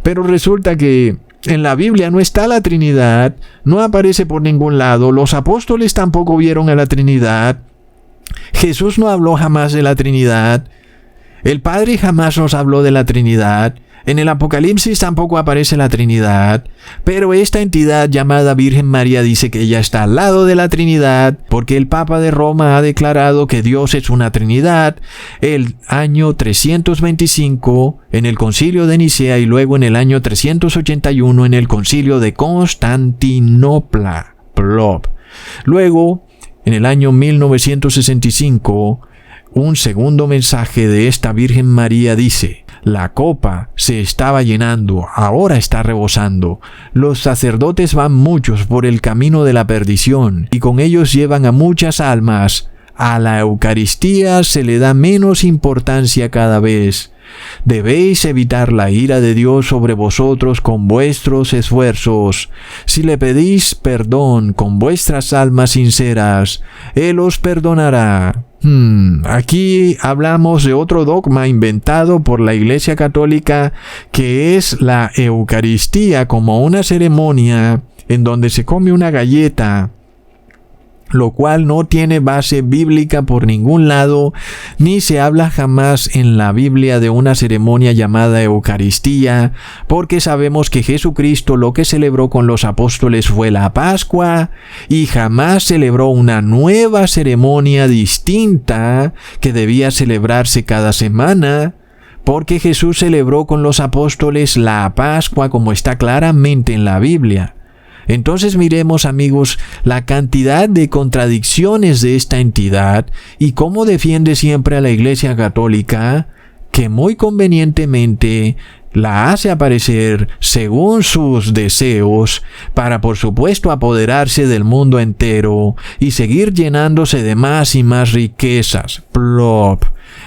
pero resulta que en la Biblia no está la Trinidad, no aparece por ningún lado, los apóstoles tampoco vieron a la Trinidad, Jesús no habló jamás de la Trinidad, el Padre jamás nos habló de la Trinidad, en el Apocalipsis tampoco aparece la Trinidad, pero esta entidad llamada Virgen María dice que ella está al lado de la Trinidad porque el Papa de Roma ha declarado que Dios es una Trinidad el año 325 en el Concilio de Nicea y luego en el año 381 en el Concilio de Constantinopla. Luego, en el año 1965, un segundo mensaje de esta Virgen María dice: la copa se estaba llenando, ahora está rebosando. Los sacerdotes van muchos por el camino de la perdición y con ellos llevan a muchas almas. A la Eucaristía se le da menos importancia cada vez. Debéis evitar la ira de Dios sobre vosotros con vuestros esfuerzos. Si le pedís perdón con vuestras almas sinceras, Él os perdonará. Aquí hablamos de otro dogma inventado por la Iglesia Católica, que es la Eucaristía como una ceremonia en donde se come una galleta, lo cual no tiene base bíblica por ningún lado, ni se habla jamás en la Biblia de una ceremonia llamada Eucaristía, porque sabemos que Jesucristo lo que celebró con los apóstoles fue la Pascua, y jamás celebró una nueva ceremonia distinta que debía celebrarse cada semana, porque Jesús celebró con los apóstoles la Pascua como está claramente en la Biblia. Entonces miremos, amigos, la cantidad de contradicciones de esta entidad y cómo defiende siempre a la Iglesia Católica, que muy convenientemente la hace aparecer según sus deseos para, por supuesto, apoderarse del mundo entero y seguir llenándose de más y más riquezas.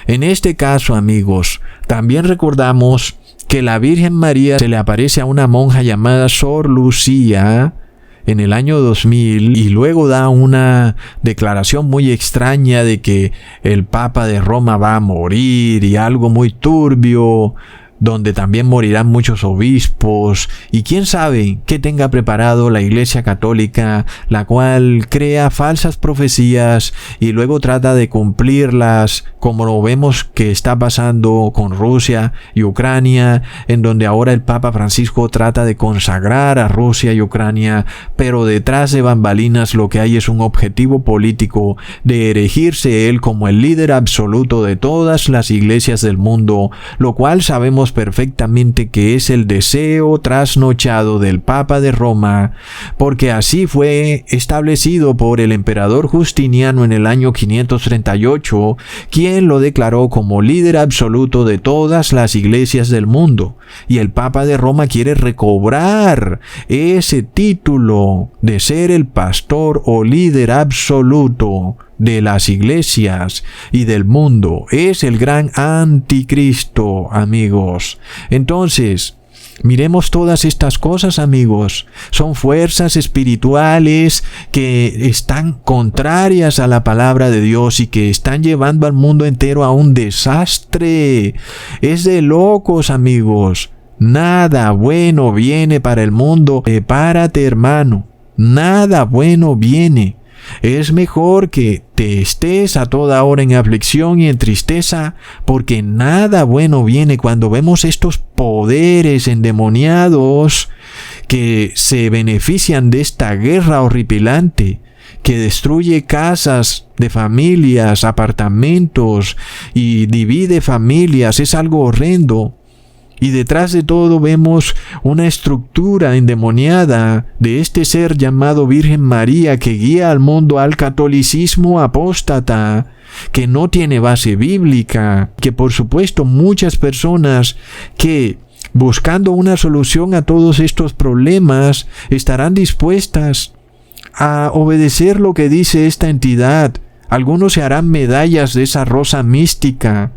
En este caso, amigos, también recordamos que la Virgen María se le aparece a una monja llamada Sor Lucía en el año 2000 y luego da una declaración muy extraña de que el Papa de Roma va a morir y algo muy turbio, donde también morirán muchos obispos, y quién sabe qué tenga preparado la Iglesia Católica, la cual crea falsas profecías y luego trata de cumplirlas, como lo vemos que está pasando con Rusia y Ucrania, en donde ahora el Papa Francisco trata de consagrar a Rusia y Ucrania, pero detrás de bambalinas lo que hay es un objetivo político de erigirse él como el líder absoluto de todas las iglesias del mundo, lo cual sabemos perfectamente que es el deseo trasnochado del Papa de Roma, porque así fue establecido por el emperador Justiniano en el año 538, quien lo declaró como líder absoluto de todas las iglesias del mundo, y el Papa de Roma quiere recobrar ese título de ser el pastor o líder absoluto de las iglesias y del mundo. Es el gran anticristo, amigos. Entonces, miremos todas estas cosas, amigos. Son fuerzas espirituales que están contrarias a la palabra de Dios y que están llevando al mundo entero a un desastre. Es de locos, amigos. Nada bueno viene para el mundo. Prepárate, hermano. Nada bueno viene. Es mejor que te estés a toda hora en aflicción y en tristeza, porque nada bueno viene cuando vemos estos poderes endemoniados que se benefician de esta guerra horripilante, que destruye casas de familias, apartamentos y divide familias. Es algo horrendo. Y detrás de todo vemos una estructura endemoniada de este ser llamado Virgen María, que guía al mundo al catolicismo apóstata, que no tiene base bíblica, que por supuesto muchas personas que buscando una solución a todos estos problemas estarán dispuestas a obedecer lo que dice esta entidad. Algunos se harán medallas de esa rosa mística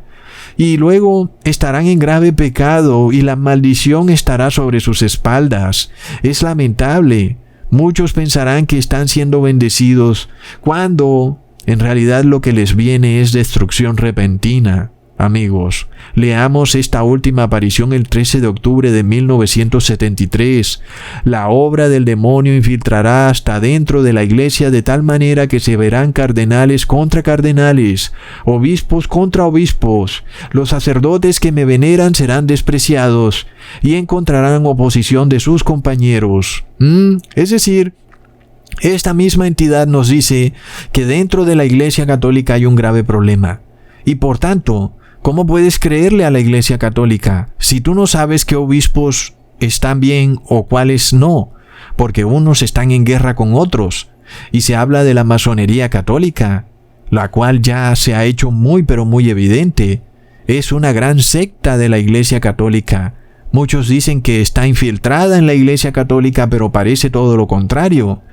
y luego estarán en grave pecado y la maldición estará sobre sus espaldas. Es lamentable. Muchos pensarán que están siendo bendecidos cuando en realidad lo que les viene es destrucción repentina. Amigos, leamos esta última aparición el 13 de octubre de 1973. La obra del demonio infiltrará hasta dentro de la iglesia de tal manera que se verán cardenales contra cardenales, obispos contra obispos. Los sacerdotes que me veneran serán despreciados y encontrarán oposición de sus compañeros. Es decir, esta misma entidad nos dice que dentro de la Iglesia Católica hay un grave problema. Y por tanto, ¿cómo puedes creerle a la Iglesia Católica si tú no sabes qué obispos están bien o cuáles no? Porque unos están en guerra con otros. Y se habla de la masonería católica, la cual ya se ha hecho muy pero muy evidente. Es una gran secta de la Iglesia Católica. Muchos dicen que está infiltrada en la Iglesia Católica, pero parece todo lo contrario.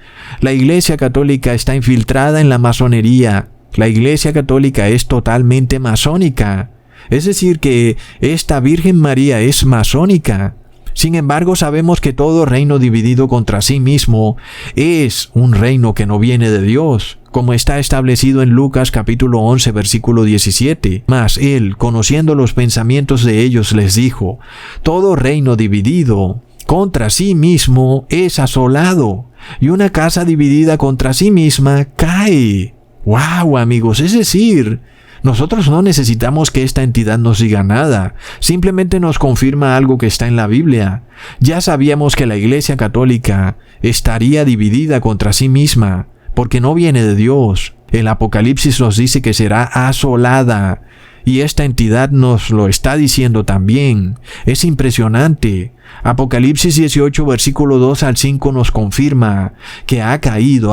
La Iglesia Católica está infiltrada en la masonería. La Iglesia Católica es totalmente masónica. Es decir, que esta Virgen María es masónica. Sin embargo, sabemos que todo reino dividido contra sí mismo es un reino que no viene de Dios, como está establecido en Lucas capítulo 11, versículo 17. Mas él, conociendo los pensamientos de ellos, les dijo: todo reino dividido contra sí mismo es asolado, y una casa dividida contra sí misma cae. ¡Wow, amigos! Es decir, nosotros no necesitamos que esta entidad nos diga nada, simplemente nos confirma algo que está en la Biblia. Ya sabíamos que la Iglesia Católica estaría dividida contra sí misma, porque no viene de Dios. El Apocalipsis nos dice que será asolada, y esta entidad nos lo está diciendo también. Es impresionante. Apocalipsis 18, versículo 2 al 5 nos confirma que ha caído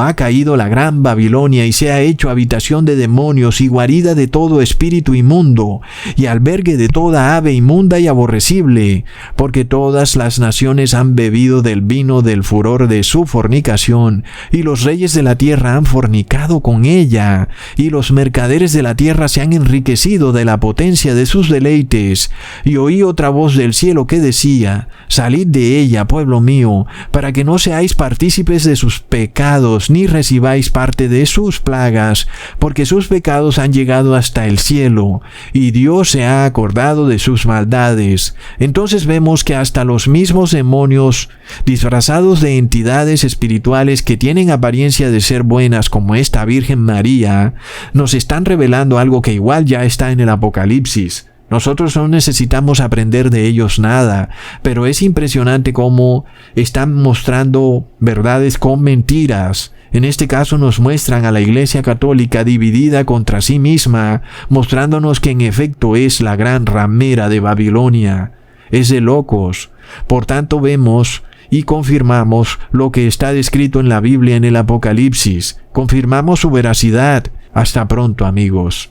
la gran Babilonia y se ha hecho habitación de demonios y guarida de todo espíritu inmundo y albergue de toda ave inmunda y aborrecible, porque todas las naciones han bebido del vino del furor de su fornicación, y los reyes de la tierra han fornicado con ella, y los mercaderes de la tierra se han enriquecido de la potencia de sus deleites. Y oí otra voz del cielo que decía: salid de ella, pueblo mío, para que no seáis partícipes de sus pecados, ni recibáis parte de sus plagas, porque sus pecados han llegado hasta el cielo, y Dios se ha acordado de sus maldades. Entonces vemos que hasta los mismos demonios, disfrazados de entidades espirituales que tienen apariencia de ser buenas, como esta Virgen María, nos están revelando algo que igual ya está en el Apocalipsis. Nosotros no necesitamos aprender de ellos nada, pero es impresionante cómo están mostrando verdades con mentiras. En este caso nos muestran a la Iglesia Católica dividida contra sí misma, mostrándonos que en efecto es la gran ramera de Babilonia. Es de locos. Por tanto vemos y confirmamos lo que está descrito en la Biblia en el Apocalipsis. Confirmamos su veracidad. Hasta pronto, amigos.